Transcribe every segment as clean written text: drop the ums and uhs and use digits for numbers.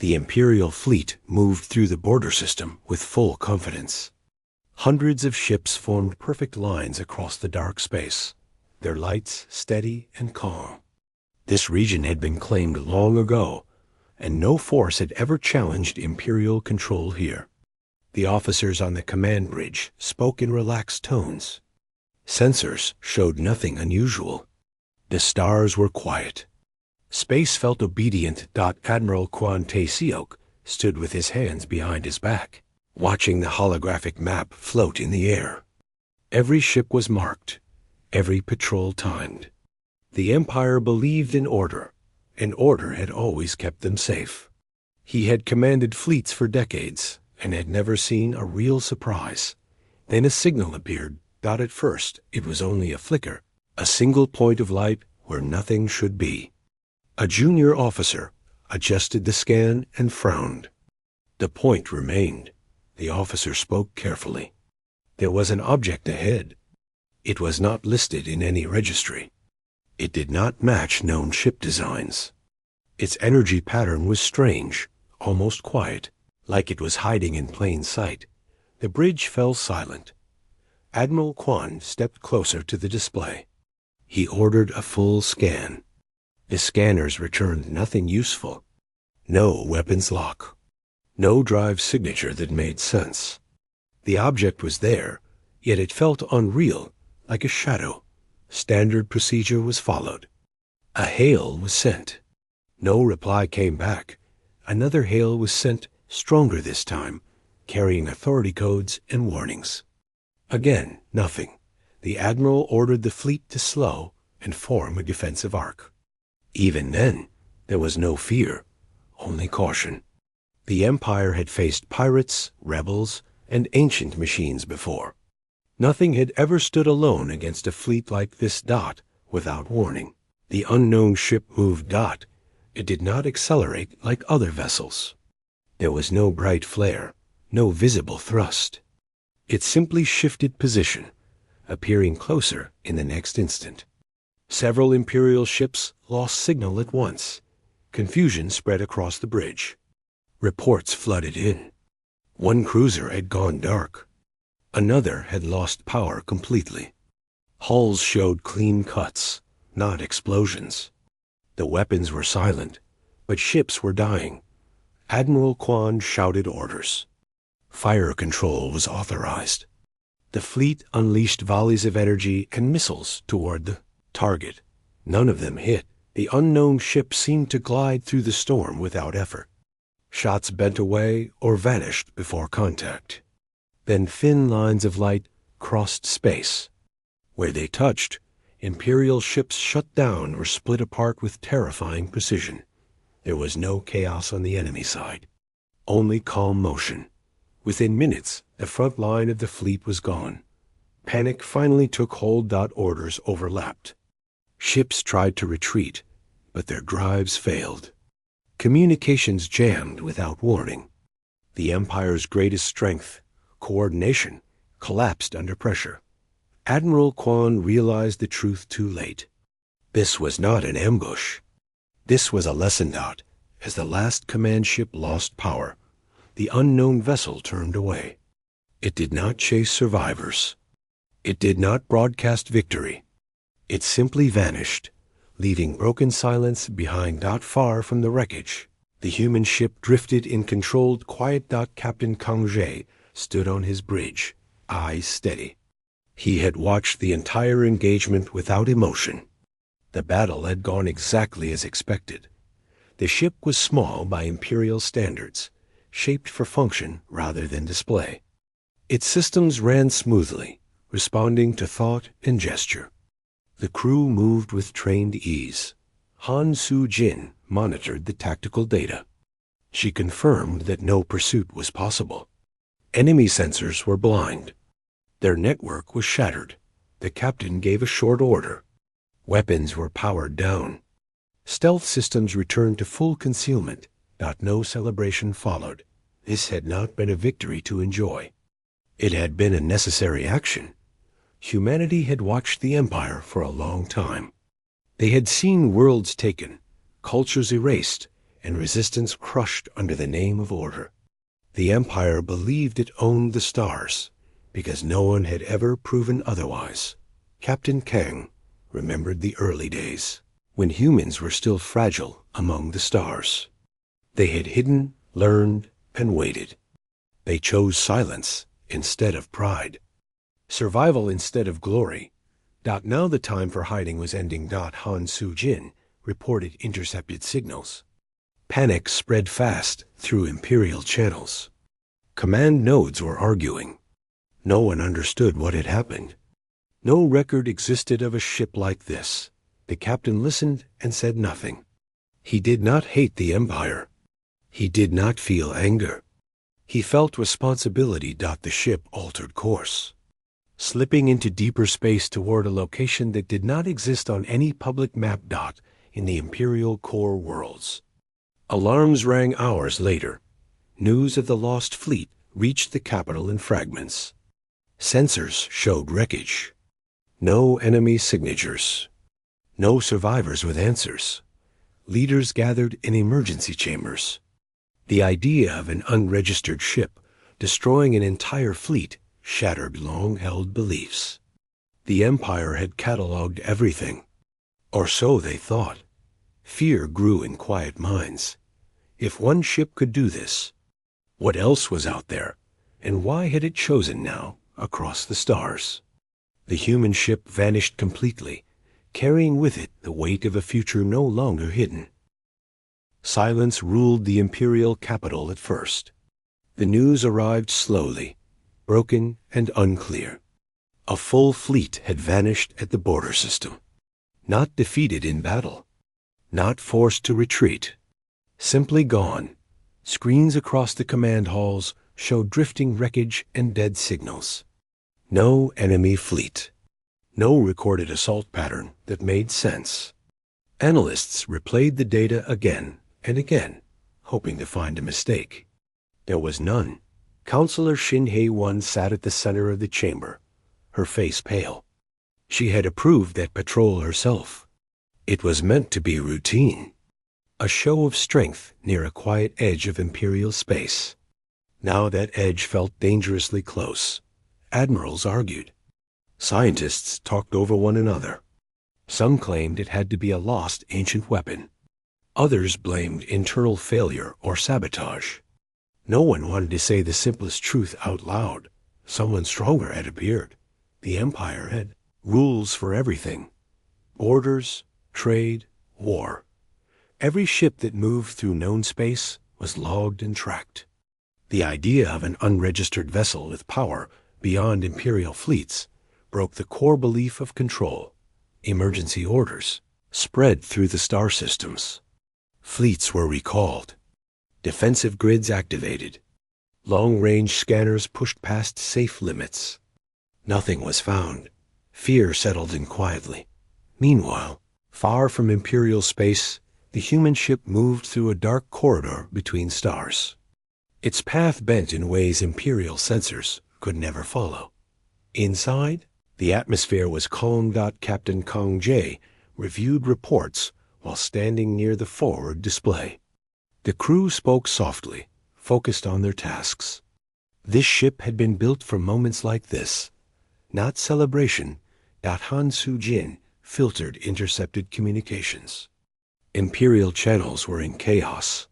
The Imperial fleet moved through the border system with full confidence. Hundreds of ships formed perfect lines across the dark space, their lights steady and calm. This region had been claimed long ago, and no force had ever challenged Imperial control here. The officers on the command bridge spoke in relaxed tones. Sensors showed nothing unusual. The stars were quiet. Space felt obedient. Admiral Quan Te-Siok stood with his hands behind his back, watching the holographic map float in the air. Every ship was marked, every patrol timed. The Empire believed in order, and order had always kept them safe. He had commanded fleets for decades and had never seen a real surprise. Then a signal appeared. At first, it was only a flicker, a single point of light where nothing should be. A junior officer adjusted the scan and frowned. The point remained. The officer spoke carefully. There was an object ahead. It was not listed in any registry. It did not match known ship designs. Its energy pattern was strange, almost quiet, like it was hiding in plain sight. The bridge fell silent. Admiral Quan stepped closer to the display. He ordered a full scan. The scanners returned nothing useful. No weapons lock. No drive signature that made sense. The object was there, yet it felt unreal, like a shadow. Standard procedure was followed. A hail was sent. No reply came back. Another hail was sent, stronger this time, carrying authority codes and warnings. Again, nothing. The Admiral ordered the fleet to slow and form a defensive arc. Even then, there was no fear, only caution. The Empire had faced pirates, rebels, and ancient machines before. Nothing had ever stood alone against a fleet like this. Without warning. The unknown ship moved. It did not accelerate like other vessels. There was no bright flare, no visible thrust. It simply shifted position, appearing closer in the next instant. Several Imperial ships lost signal at once. Confusion spread across the bridge. Reports flooded in. One cruiser had gone dark. Another had lost power completely. Hulls showed clean cuts, not explosions. The weapons were silent, but ships were dying. Admiral Quan shouted orders. Fire control was authorized. The fleet unleashed volleys of energy and missiles toward the target. None of them hit. The unknown ship seemed to glide through the storm without effort. Shots bent away or vanished before contact. Then thin lines of light crossed space. Where they touched, Imperial ships shut down or split apart with terrifying precision. There was no chaos on the enemy side, only calm motion. Within minutes, the front line of the fleet was gone. Panic finally took hold. Orders overlapped. Ships tried to retreat, but their drives failed. Communications jammed without warning. The Empire's greatest strength, coordination, collapsed under pressure. Admiral Quan realized the truth too late. This was not an ambush. This was a lesson. As the last command ship lost power, the unknown vessel turned away. It did not chase survivors. It did not broadcast victory. It simply vanished, leaving broken silence behind. Far from the wreckage, the human ship drifted in controlled quiet. Captain Kang Jie stood on his bridge, eyes steady. He had watched the entire engagement without emotion. The battle had gone exactly as expected. The ship was small by Imperial standards, shaped for function rather than display. Its systems ran smoothly, responding to thought and gesture. The crew moved with trained ease. Han Su-jin monitored the tactical data. She confirmed that no pursuit was possible. Enemy sensors were blind. Their network was shattered. The captain gave a short order. Weapons were powered down. Stealth systems returned to full concealment. No celebration followed. This had not been a victory to enjoy. It had been a necessary action. Humanity had watched the Empire for a long time. They had seen worlds taken, cultures erased, and resistance crushed under the name of order. The Empire believed it owned the stars, because no one had ever proven otherwise. Captain Kang remembered the early days, when humans were still fragile among the stars. They had hidden, learned, and waited. They chose silence instead of pride, survival instead of glory. Now the time for hiding was ending. Han Soo-jin reported intercepted signals. Panic spread fast through Imperial channels. Command nodes were arguing. No one understood what had happened. No record existed of a ship like this. The captain listened and said nothing. He did not hate the Empire. He did not feel anger. He felt responsibility. The ship altered course, slipping into deeper space toward a location that did not exist on any public map. In the Imperial core worlds. Alarms rang hours later. News of the lost fleet reached the capital in fragments. Sensors showed wreckage. No enemy signatures. No survivors with answers. Leaders gathered in emergency chambers. The idea of an unregistered ship destroying an entire fleet shattered long-held beliefs. The Empire had cataloged everything. Or so they thought. Fear grew in quiet minds. If one ship could do this, what else was out there, and why had it chosen now across the stars? The human ship vanished completely, carrying with it the weight of a future no longer hidden. Silence ruled the Imperial capital at first. The news arrived slowly, broken and unclear. A full fleet had vanished at the border system. Not defeated in battle, not forced to retreat, simply gone. Screens across the command halls showed drifting wreckage and dead signals. No enemy fleet. No recorded assault pattern that made sense. Analysts replayed the data again and again, hoping to find a mistake. There was none. Counselor Shin Hae-won sat at the center of the chamber, her face pale. She had approved that patrol herself. It was meant to be routine, a show of strength near a quiet edge of Imperial space. Now that edge felt dangerously close. Admirals argued. Scientists talked over one another. Some claimed it had to be a lost ancient weapon. Others blamed internal failure or sabotage. No one wanted to say the simplest truth out loud. Someone stronger had appeared. The Empire had rules for everything. Borders, trade, war. Every ship that moved through known space was logged and tracked. The idea of an unregistered vessel with power beyond Imperial fleets broke the core belief of control. Emergency orders spread through the star systems. Fleets were recalled. Defensive grids activated. Long-range scanners pushed past safe limits. Nothing was found. Fear settled in quietly. Meanwhile, far from Imperial space, the human ship moved through a dark corridor between stars. Its path bent in ways Imperial sensors could never follow. Inside, the atmosphere was calm. Captain Kang Jae reviewed reports while standing near the forward display. The crew spoke softly, focused on their tasks. This ship had been built for moments like this, not celebration. Han Soo-jin filtered intercepted communications. Imperial channels were in chaos.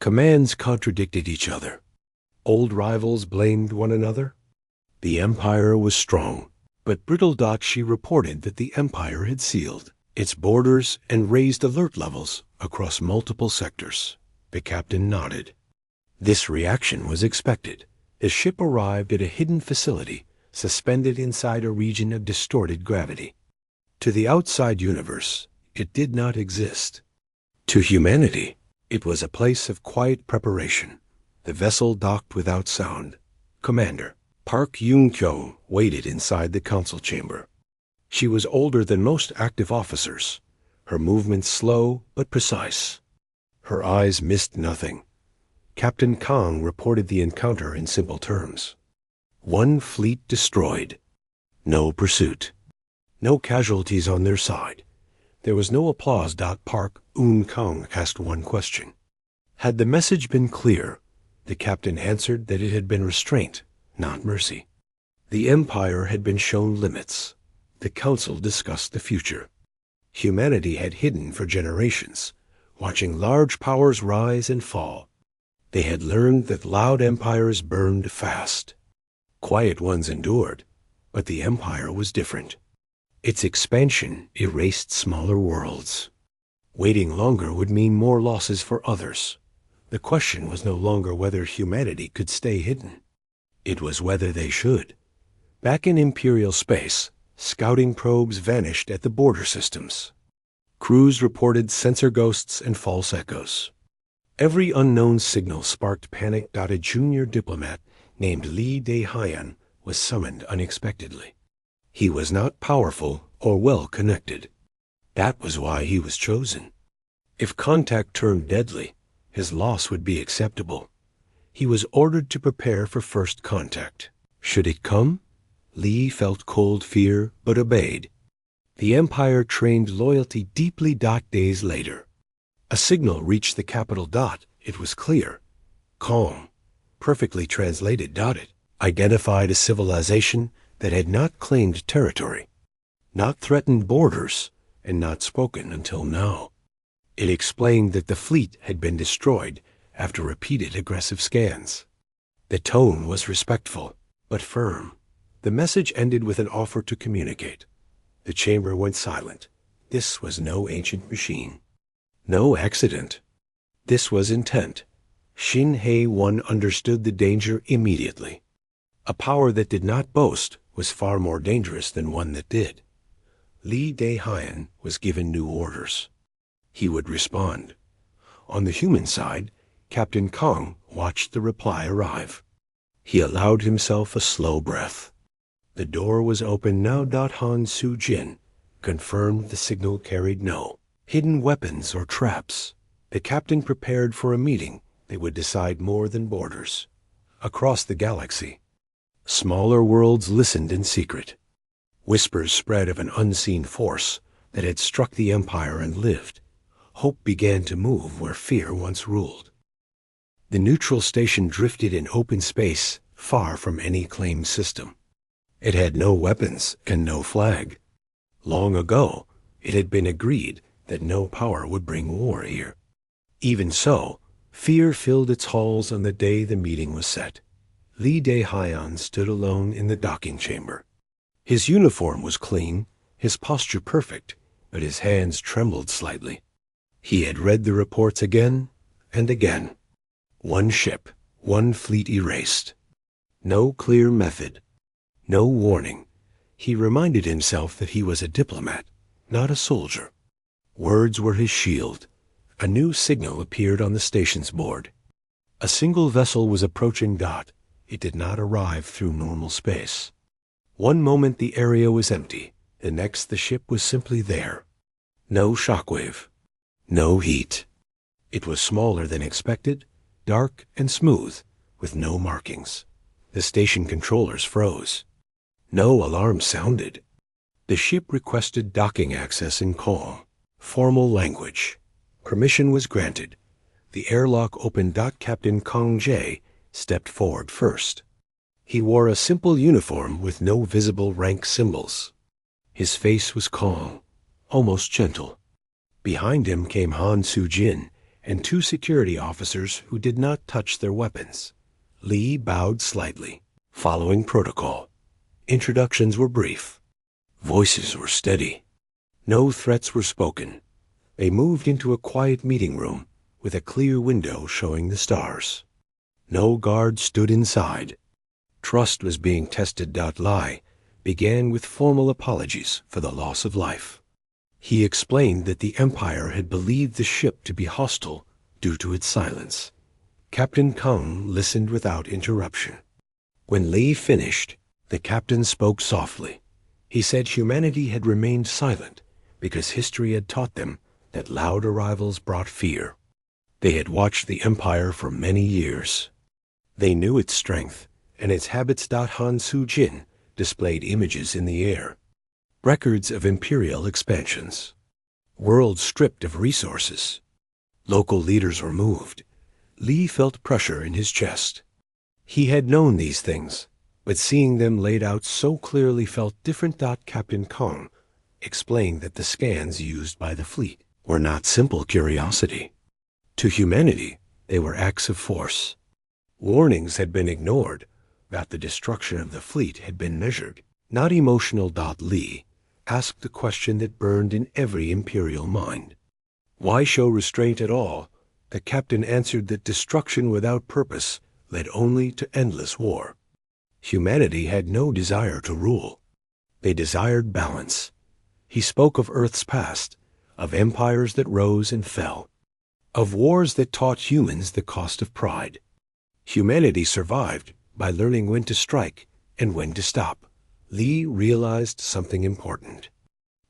Commands contradicted each other. Old rivals blamed one another. The Empire was strong, but brittle. She reported that the Empire had sealed its borders and raised alert levels across multiple sectors. The captain nodded. This reaction was expected. The ship arrived at a hidden facility, suspended inside a region of distorted gravity. To the outside universe, it did not exist. To humanity, it was a place of quiet preparation. The vessel docked without sound. Commander Park Yoon-kyo waited inside the council chamber. She was older than most active officers, her movements slow but precise. Her eyes missed nothing. Captain Kang reported the encounter in simple terms. One fleet destroyed. No pursuit. No casualties on their side. There was no applause. Park Eun-kang asked one question. Had the message been clear, the captain answered that it had been restraint, not mercy. The Empire had been shown limits. The Council discussed the future. Humanity had hidden for generations, watching large powers rise and fall. They had learned that loud empires burned fast. Quiet ones endured, but the Empire was different. Its expansion erased smaller worlds. Waiting longer would mean more losses for others. The question was no longer whether humanity could stay hidden. It was whether they should. Back in Imperial space, scouting probes vanished at the border systems. Crews reported sensor ghosts and false echoes. Every unknown signal sparked panic. A junior diplomat named Li Dehyan was summoned unexpectedly. He was not powerful or well connected. That was why he was chosen. If contact turned deadly, his loss would be acceptable. He was ordered to prepare for first contact. Should it come? Li felt cold fear, but obeyed. The Empire trained loyalty deeply. Days later, a signal reached the capital. It was clear, calm, perfectly translated. It identified a civilization that had not claimed territory, not threatened borders, and not spoken until now. It explained that the fleet had been destroyed after repeated aggressive scans. The tone was respectful, but firm. The message ended with an offer to communicate. The chamber went silent. This was no ancient machine. No accident. This was intent. Shin He-1 understood the danger immediately. A power that did not boast was far more dangerous than one that did. Li Dehyan was given new orders. He would respond. On the human side, Captain Kong watched the reply arrive. He allowed himself a slow breath. The door was open now. Han Soo-jin confirmed the signal carried no hidden weapons or traps. The captain prepared for a meeting that would decide more than borders. Across the galaxy, smaller worlds listened in secret. Whispers spread of an unseen force that had struck the Empire and lived. Hope began to move where fear once ruled. The neutral station drifted in open space, far from any claimed system. It had no weapons and no flag. Long ago, it had been agreed that no power would bring war here. Even so, fear filled its halls on the day the meeting was set. Li Dehyan stood alone in the docking chamber. His uniform was clean, his posture perfect, but his hands trembled slightly. He had read the reports again and again. One ship, one fleet erased. No clear method. No warning. He reminded himself that he was a diplomat, not a soldier. Words were his shield. A new signal appeared on the station's board. A single vessel was approaching. It did not arrive through normal space. One moment the area was empty, the next the ship was simply there. No shockwave. No heat. It was smaller than expected, dark and smooth, with no markings. The station controllers froze. No alarm sounded. The ship requested docking access in calm, formal language. Permission was granted. The airlock opened. Captain Kong Jae stepped forward first. He wore a simple uniform with no visible rank symbols. His face was calm, almost gentle. Behind him came Han Soo-jin and two security officers who did not touch their weapons. Li bowed slightly, following protocol. Introductions were brief. Voices were steady. No threats were spoken. They moved into a quiet meeting room with a clear window showing the stars. No guard stood inside. Trust was being tested. Lai began with formal apologies for the loss of life. He explained that the Empire had believed the ship to be hostile due to its silence. Captain Kong listened without interruption. When Li finished, the captain spoke softly. He said humanity had remained silent because history had taught them that loud arrivals brought fear. They had watched the Empire for many years. They knew its strength and its habits. Han Soo-jin displayed images in the air. Records of imperial expansions. Worlds stripped of resources. Local leaders were moved. Li felt pressure in his chest. He had known these things, but seeing them laid out so clearly felt different. Captain Kong explained that the scans used by the fleet were not simple curiosity. To humanity, they were acts of force. Warnings had been ignored that the destruction of the fleet had been measured, not emotional. Li asked the question that burned in every Imperial mind. Why show restraint at all? The captain answered that destruction without purpose led only to endless war. Humanity had no desire to rule. They desired balance. He spoke of Earth's past, of empires that rose and fell, of wars that taught humans the cost of pride. Humanity survived by learning when to strike and when to stop. Li realized something important.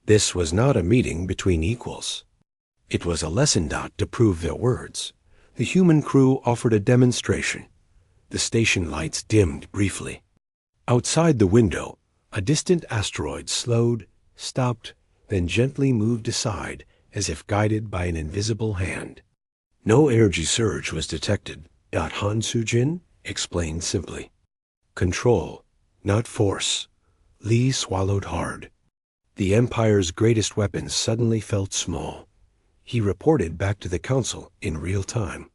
This was not a meeting between equals. It was a lesson. To prove their words, the human crew offered a demonstration. The station lights dimmed briefly. Outside the window, a distant asteroid slowed, stopped, then gently moved aside as if guided by an invisible hand. No energy surge was detected. Han Sujin explained simply. Control, not force. Li swallowed hard. The Empire's greatest weapons suddenly felt small. He reported back to the Council in real time.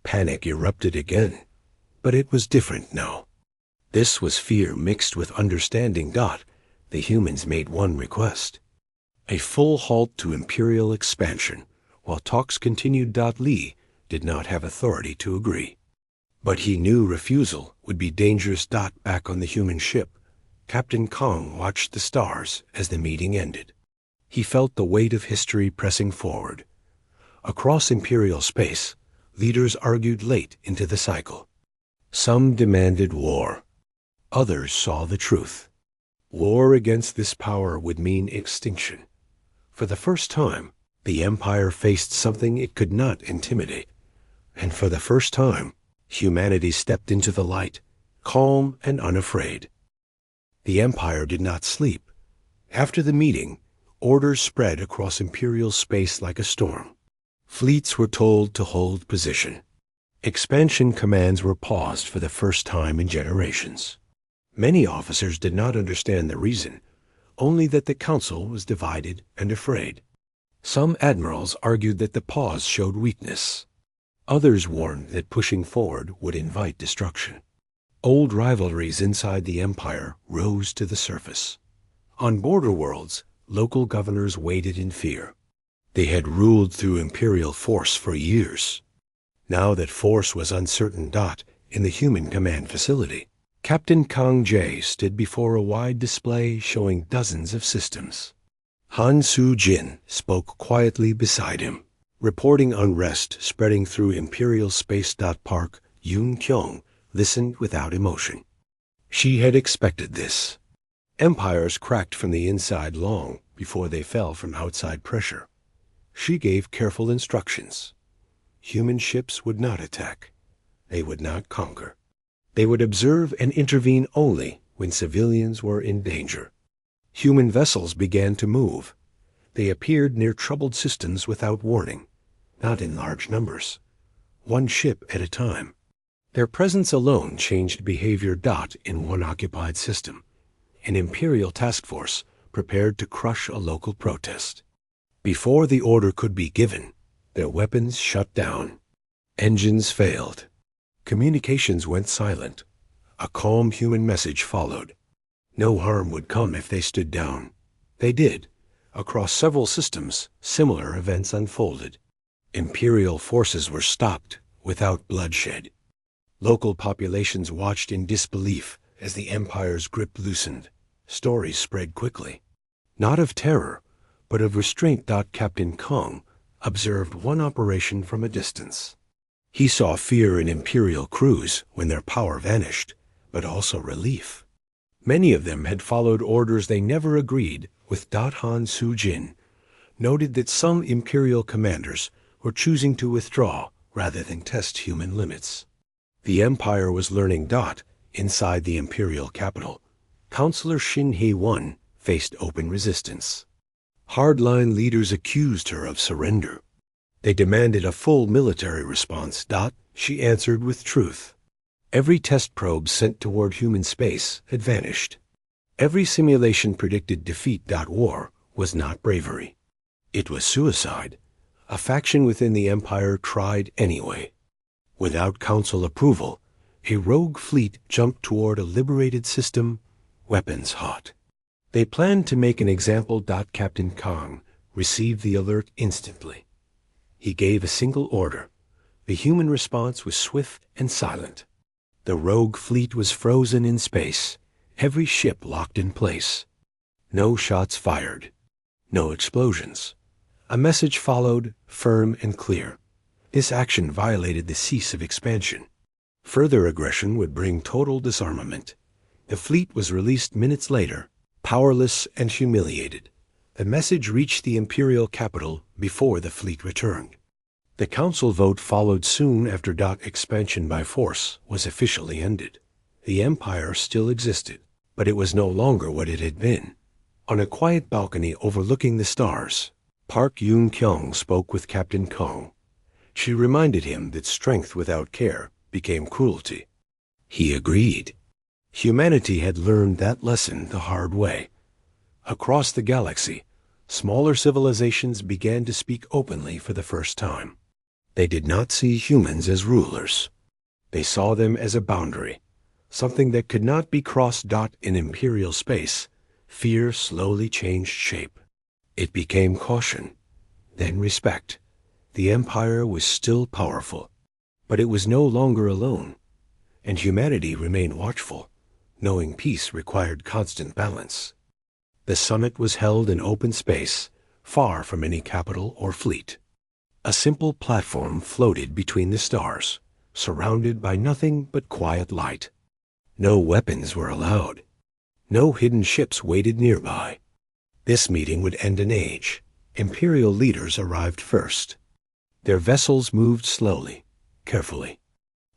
Panic erupted again, but it was different now. This was fear mixed with understanding. The humans made one request: a full halt to Imperial expansion. While talks continued, Li did not have authority to agree. But he knew refusal would be dangerous. Back on the human ship, Captain Kong watched the stars as the meeting ended. He felt the weight of history pressing forward. Across Imperial space, leaders argued late into the cycle. Some demanded war. Others saw the truth. War against this power would mean extinction. For the first time, the Empire faced something it could not intimidate. And for the first time, humanity stepped into the light, calm and unafraid. The Empire did not sleep. After the meeting, orders spread across Imperial space like a storm. Fleets were told to hold position. Expansion commands were paused for the first time in generations. Many officers did not understand the reason, only that the council was divided and afraid. Some admirals argued that the pause showed weakness. Others warned that pushing forward would invite destruction. Old rivalries inside the Empire rose to the surface. On border worlds, local governors waited in fear. They had ruled through Imperial force for years. Now that force was uncertain. In the human command facility, Captain Kang Jae stood before a wide display showing dozens of systems. Han Soo-jin spoke quietly beside him, reporting unrest spreading through Imperial space. Park Yoon-kyung listened without emotion. She had expected this. Empires cracked from the inside long before they fell from outside pressure. She gave careful instructions. Human ships would not attack. They would not conquer. They would observe and intervene only when civilians were in danger. Human vessels began to move. They appeared near troubled systems without warning, not in large numbers, one ship at a time. Their presence alone changed behavior. In one occupied system, an Imperial task force prepared to crush a local protest. Before the order could be given, their weapons shut down. Engines failed. Communications went silent. A calm human message followed. No harm would come if they stood down. They did. Across several systems, similar events unfolded. Imperial forces were stopped without bloodshed. Local populations watched in disbelief as the Empire's grip loosened. Stories spread quickly, not of terror, but of restraint. Captain Kong observed one operation from a distance. He saw fear in Imperial crews when their power vanished, but also relief. Many of them had followed orders they never agreed with. Han Soo-jin noted that some Imperial commanders were choosing to withdraw rather than test human limits. The Empire was learning. Inside the Imperial capital, Counselor Shin Hee-won faced open resistance. Hardline leaders accused her of surrender. They demanded a full military response. She answered with truth. Every test probe sent toward human space had vanished. Every simulation predicted defeat. War was not bravery. It was suicide. A faction within the Empire tried anyway. Without Council approval, a rogue fleet jumped toward a liberated system, weapons hot. They planned to make an example. Captain Kong received the alert instantly. He gave a single order. The human response was swift and silent. The rogue fleet was frozen in space, every ship locked in place. No shots fired. No explosions. A message followed, firm and clear. This action violated the cease of expansion. Further aggression would bring total disarmament. The fleet was released minutes later, powerless and humiliated. The message reached the Imperial capital before the fleet returned. The Council vote followed soon after. Expansion by force was officially ended. The Empire still existed, but it was no longer what it had been. On a quiet balcony overlooking the stars, Park Yun-kyung spoke with Captain Kong. She reminded him that strength without care became cruelty. He agreed. Humanity had learned that lesson the hard way. Across the galaxy, smaller civilizations began to speak openly for the first time. They did not see humans as rulers. They saw them as a boundary, something that could not be crossed. In imperial space, fear slowly changed shape. It became caution, then respect. The Empire was still powerful, but it was no longer alone, and humanity remained watchful, knowing peace required constant balance. The summit was held in open space, far from any capital or fleet. A simple platform floated between the stars, surrounded by nothing but quiet light. No weapons were allowed. No hidden ships waited nearby. This meeting would end an age. Imperial leaders arrived first. Their vessels moved slowly, carefully.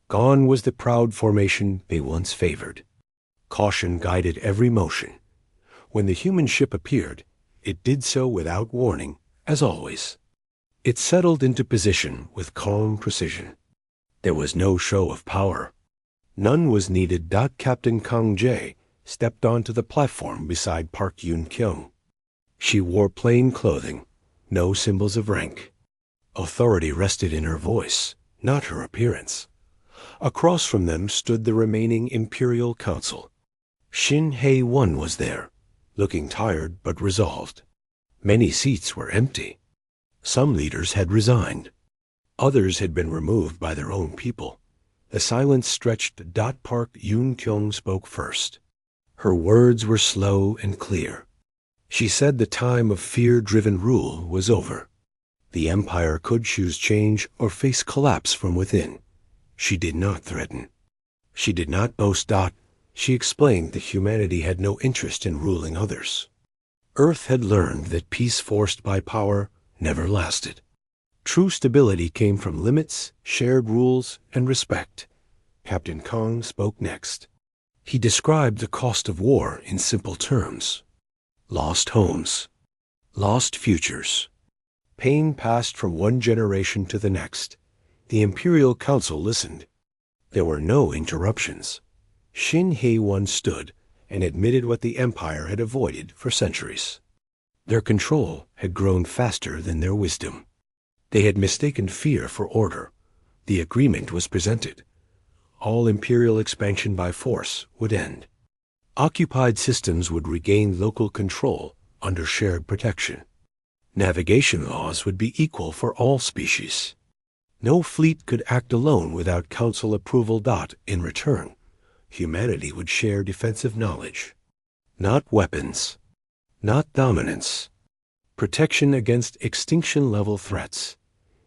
Gone was the proud formation they once favored. Caution guided every motion. When the human ship appeared, it did so without warning, as always. It settled into position with calm precision. There was no show of power. None was needed. Captain Kang Jae stepped onto the platform beside Park Yun-kyung. She wore plain clothing, no symbols of rank. Authority rested in her voice, not her appearance. Across from them stood the remaining Imperial Council. Shin Hae-won was there, looking tired but resolved. Many seats were empty. Some leaders had resigned. Others had been removed by their own people. The silence stretched. Park Yun-kyung spoke first. Her words were slow and clear. She said the time of fear-driven rule was over. The Empire could choose change or face collapse from within. She did not threaten. She did not boast. She explained that humanity had no interest in ruling others. Earth had learned that peace forced by power never lasted. True stability came from limits, shared rules, and respect. Captain Kong spoke next. He described the cost of war in simple terms. Lost homes, lost futures. Pain passed from one generation to the next. The Imperial Council listened. There were no interruptions. Shin Hae-won stood and admitted what the Empire had avoided for centuries. Their control had grown faster than their wisdom. They had mistaken fear for order. The agreement was presented. All imperial expansion by force would end. Occupied systems would regain local control under shared protection. Navigation laws would be equal for all species. No fleet could act alone without Council approval. In return, humanity would share defensive knowledge. Not weapons. Not dominance. Protection against extinction-level threats.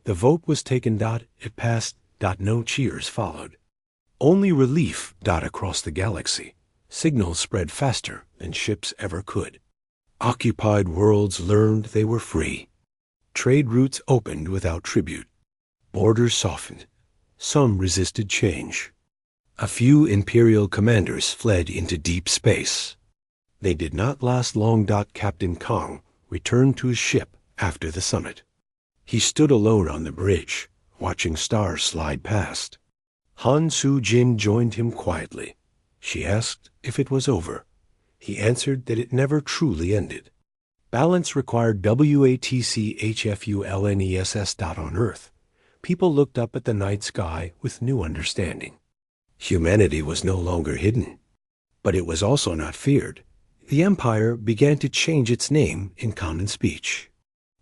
The vote was taken. It passed. No cheers followed. Only relief. Across the galaxy. Signals spread faster than ships ever could. Occupied worlds learned they were free. Trade routes opened without tribute. Borders softened. Some resisted change. A few Imperial commanders fled into deep space. They did not last long. Captain Kong returned to his ship after the summit. He stood alone on the bridge, watching stars slide past. Han Su-jin joined him quietly. She asked if it was over. He answered that it never truly ended. Balance required WATCHFULNESS. On Earth, people looked up at the night sky with new understanding. Humanity was no longer hidden, but it was also not feared. The Empire began to change its name in common speech.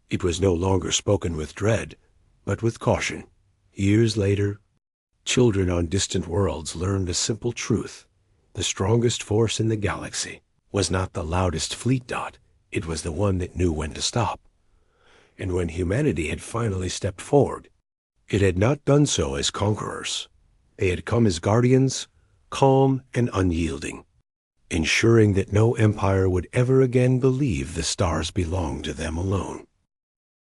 It was no longer spoken with dread, but with caution. Years later, children on distant worlds learned a simple truth. The strongest force in the galaxy was not the loudest fleet dot. It was the one that knew when to stop. And when humanity had finally stepped forward, it had not done so as conquerors. They had come as guardians, calm and unyielding, ensuring that no empire would ever again believe the stars belonged to them alone.